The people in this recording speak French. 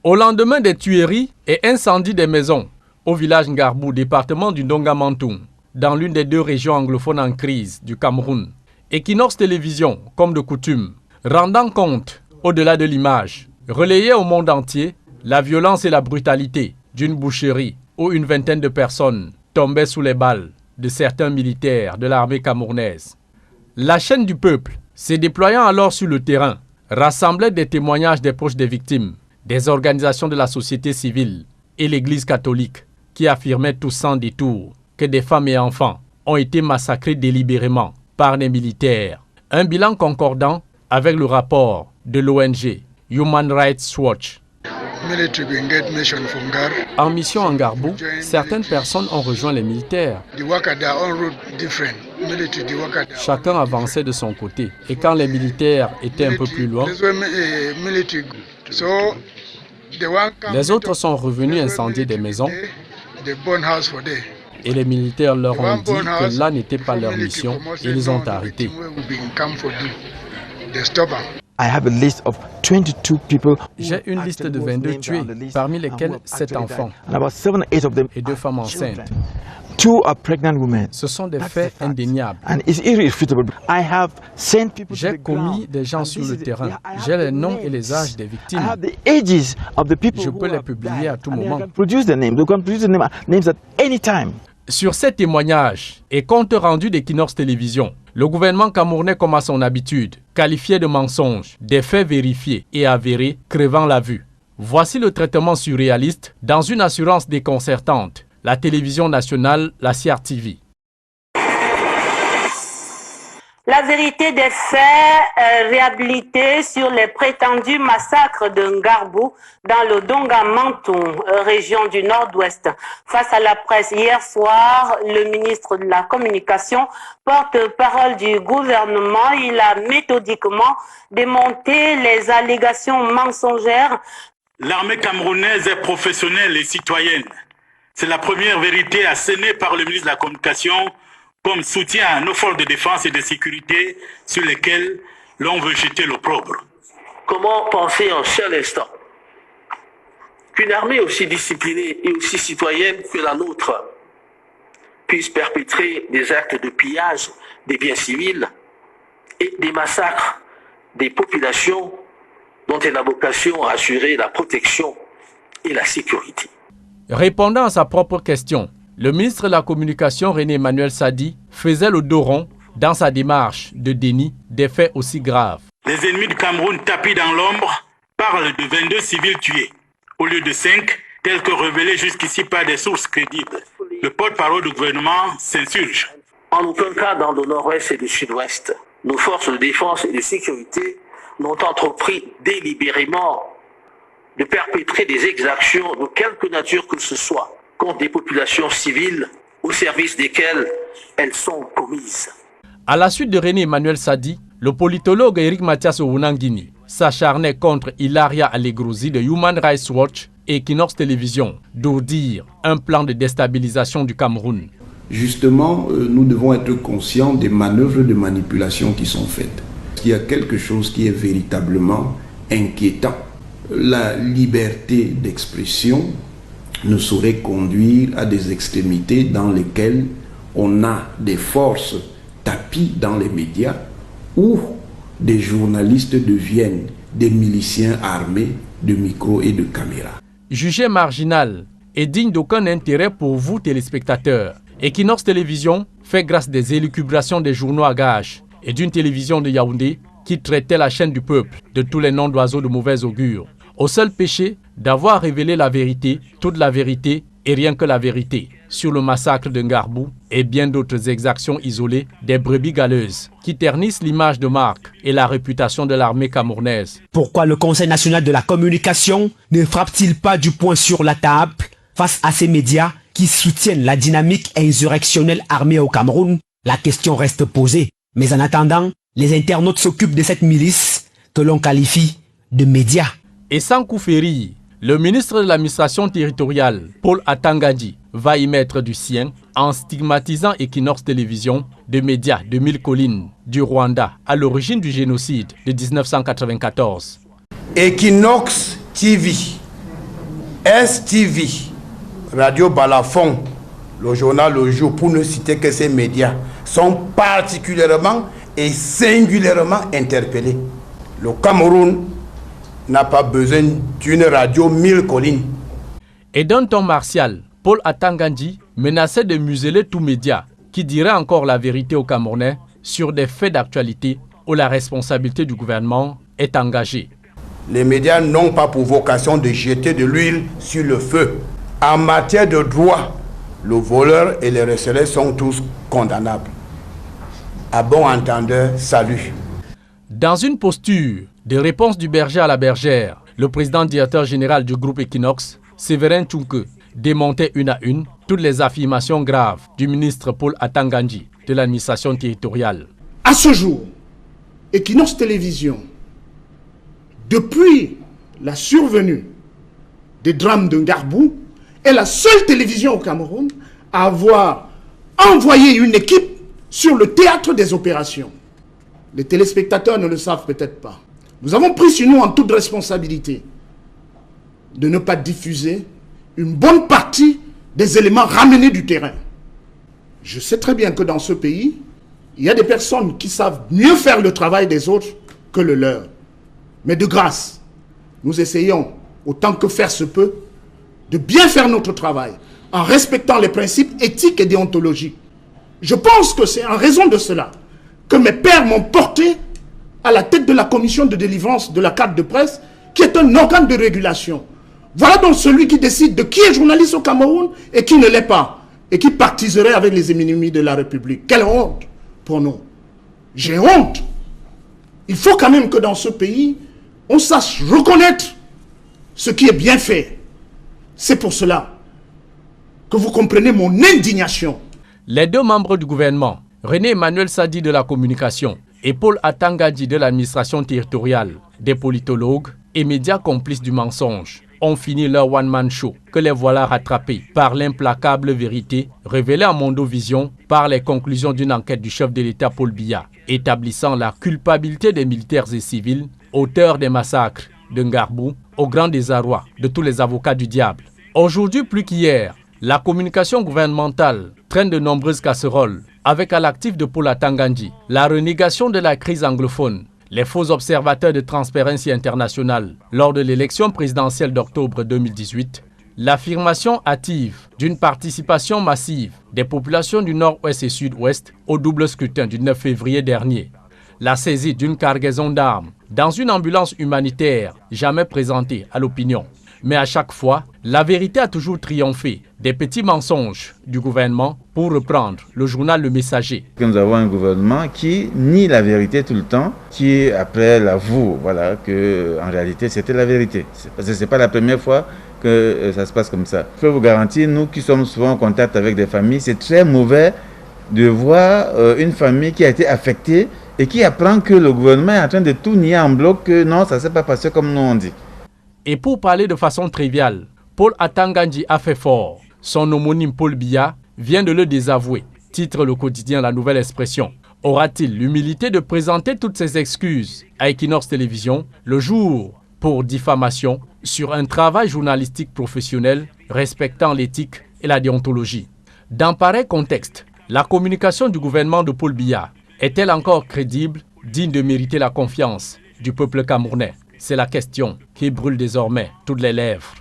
Au lendemain des tueries et incendies des maisons au village Ngarbou, département du Ndonga-Mantoum, dans l'une des deux régions anglophones en crise du Cameroun, Equinox Télévision, comme de coutume, rendant compte, au-delà de l'image, relayait au monde entier la violence et la brutalité d'une boucherie où une vingtaine de personnes tombaient sous les balles de certains militaires de l'armée camerounaise. La chaîne du peuple, se déployant alors sur le terrain, rassemblait des témoignages des proches des victimes, des organisations de la société civile et l'Église catholique qui affirmaient tous sans détour que des femmes et enfants ont été massacrés délibérément par des militaires. Un bilan concordant avec le rapport de l'ONG Human Rights Watch. En mission en Ngarbou, certaines personnes ont rejoint les militaires. Chacun avançait de son côté. Et quand les militaires étaient un peu plus loin, les autres sont revenus incendier des maisons. Et les militaires leur ont dit que là n'était pas leur mission et ils ont arrêté. J'ai une liste de 22 tués, parmi lesquels 7 enfants et 2 femmes enceintes. Ce sont des faits indéniables. J'ai commis des gens sur le terrain. J'ai les noms et les âges des victimes. Je peux les publier à tout moment. Sur ces témoignages et comptes rendus d'Equinox Télévision, le gouvernement camerounais, comme à son habitude, qualifiait de mensonges des faits vérifiés et avérés crevant la vue. Voici le traitement surréaliste dans une assurance déconcertante. La télévision nationale, la CRTV. La vérité des faits réhabilités sur les prétendus massacres de Ngarbou dans le Ndonga-Mantoum, région du Nord-Ouest. Face à la presse hier soir, le ministre de la Communication, porte-parole du gouvernement, il a méthodiquement démonté les allégations mensongères. L'armée camerounaise est professionnelle et citoyenne. C'est la première vérité assénée par le ministre de la Communication comme soutien à nos forces de défense et de sécurité sur lesquelles l'on veut jeter l'opprobre. Comment penser un seul instant qu'une armée aussi disciplinée et aussi citoyenne que la nôtre puisse perpétrer des actes de pillage des biens civils et des massacres des populations dont elle a vocation à assurer la protection et la sécurité? Répondant à sa propre question, le ministre de la Communication, René Emmanuel Sadi, faisait le dos rond dans sa démarche de déni des faits aussi graves. Les ennemis du Cameroun tapis dans l'ombre parlent de 22 civils tués, au lieu de 5, tels que révélés jusqu'ici par des sources crédibles. Le porte-parole du gouvernement s'insurge. En aucun cas dans le nord-ouest et le sud-ouest, nos forces de défense et de sécurité n'ont entrepris délibérément de perpétrer des exactions de quelque nature que ce soit contre des populations civiles au service desquelles elles sont commises. À la suite de René Emmanuel Sadi, le politologue Eric Mathias Owunangini s'acharnait contre Hilaria Allegrouzi de Human Rights Watch et Equinox Télévision d'ourdir un plan de déstabilisation du Cameroun. Justement, nous devons être conscients des manœuvres de manipulation qui sont faites. Il y a quelque chose qui est véritablement inquiétant. La liberté d'expression ne saurait conduire à des extrémités dans lesquelles on a des forces tapies dans les médias où des journalistes deviennent des miliciens armés de micros et de caméras. Jugé marginal et digne d'aucun intérêt pour vous téléspectateurs, Equinox Télévision fait grâce des élucubrations des journaux à gages et d'une télévision de Yaoundé qui traitait la chaîne du peuple de tous les noms d'oiseaux de mauvais augure, au seul péché d'avoir révélé la vérité, toute la vérité et rien que la vérité sur le massacre de Ngarbou et bien d'autres exactions isolées des brebis galeuses qui ternissent l'image de marque et la réputation de l'armée camerounaise. Pourquoi le Conseil national de la communication ne frappe-t-il pas du poing sur la table face à ces médias qui soutiennent la dynamique insurrectionnelle armée au Cameroun? La question reste posée. Mais en attendant, les internautes s'occupent de cette milice que l'on qualifie de médias. Et sans coup férir, le ministre de l'administration territoriale, Paul Atangadi, va y mettre du sien en stigmatisant Equinox Télévision de médias de mille collines du Rwanda à l'origine du génocide de 1994. Equinox TV STV, Radio Balafon, le journal Le Jour, pour ne citer que ces médias, sont particulièrement et singulièrement interpellés. Le Cameroun n'a pas besoin d'une radio 1000 collines. Et d'un ton martial, Paul Atangandji menaçait de museler tout média qui dirait encore la vérité aux Camerounais sur des faits d'actualité où la responsabilité du gouvernement est engagée. Les médias n'ont pas pour vocation de jeter de l'huile sur le feu. En matière de droit, le voleur et les receleurs sont tous condamnables. À bon entendeur, salut. Dans une posture de réponse du berger à la bergère, le président directeur général du groupe Equinox, Séverin Tchouke, démontait une à une toutes les affirmations graves du ministre Paul Atangandji de l'administration territoriale. À ce jour, Equinox Télévision, depuis la survenue des drames de Ngarbou, est la seule télévision au Cameroun à avoir envoyé une équipe sur le théâtre des opérations. Les téléspectateurs ne le savent peut-être pas. Nous avons pris sur nous en toute responsabilité de ne pas diffuser une bonne partie des éléments ramenés du terrain. Je sais très bien que dans ce pays, il y a des personnes qui savent mieux faire le travail des autres que le leur. Mais de grâce, nous essayons, autant que faire se peut, de bien faire notre travail en respectant les principes éthiques et déontologiques. Je pense que c'est en raison de cela que mes pères m'ont porté à la tête de la commission de délivrance de la carte de presse, qui est un organe de régulation. Voilà donc celui qui décide de qui est journaliste au Cameroun et qui ne l'est pas, et qui partiserait avec les ennemis de la République. Quelle honte pour nous. J'ai honte. Il faut quand même que dans ce pays, on sache reconnaître ce qui est bien fait. C'est pour cela que vous comprenez mon indignation. Les deux membres du gouvernement, René Emmanuel Sadi de la communication et Paul Atangandji de l'administration territoriale, des politologues et médias complices du mensonge, ont fini leur one-man show que les voilà rattrapés par l'implacable vérité révélée à Mondovision par les conclusions d'une enquête du chef de l'État Paul Biya, établissant la culpabilité des militaires et civils, auteurs des massacres de Ngarbou, au grand désarroi de tous les avocats du diable. Aujourd'hui plus qu'hier, la communication gouvernementale traîne de nombreuses casseroles avec à l'actif de Paul Atangandji la renégation de la crise anglophone, les faux observateurs de Transparency International lors de l'élection présidentielle d'octobre 2018, l'affirmation hâtive d'une participation massive des populations du Nord-Ouest et Sud-Ouest au double scrutin du 9 février dernier, la saisie d'une cargaison d'armes dans une ambulance humanitaire jamais présentée à l'opinion. Mais à chaque fois, la vérité a toujours triomphé des petits mensonges du gouvernement, pour reprendre le journal Le Messager. Nous avons un gouvernement qui nie la vérité tout le temps, qui après l'avoue, voilà, que en réalité c'était la vérité. Parce que c'est pas la première fois que ça se passe comme ça. Je peux vous garantir, nous qui sommes souvent en contact avec des familles, c'est très mauvais de voir une famille qui a été affectée et qui apprend que le gouvernement est en train de tout nier en bloc, que non, ça ne s'est pas passé comme nous on dit. Et pour parler de façon triviale, Paul Atangandji a fait fort. Son homonyme Paul Biya vient de le désavouer, titre le quotidien La Nouvelle Expression. Aura-t-il l'humilité de présenter toutes ses excuses à Equinox Télévision le jour pour diffamation sur un travail journalistique professionnel respectant l'éthique et la déontologie? Dans pareil contexte, la communication du gouvernement de Paul Biya est-elle encore crédible, digne de mériter la confiance du peuple camerounais? C'est la question qui brûle désormais toutes les lèvres.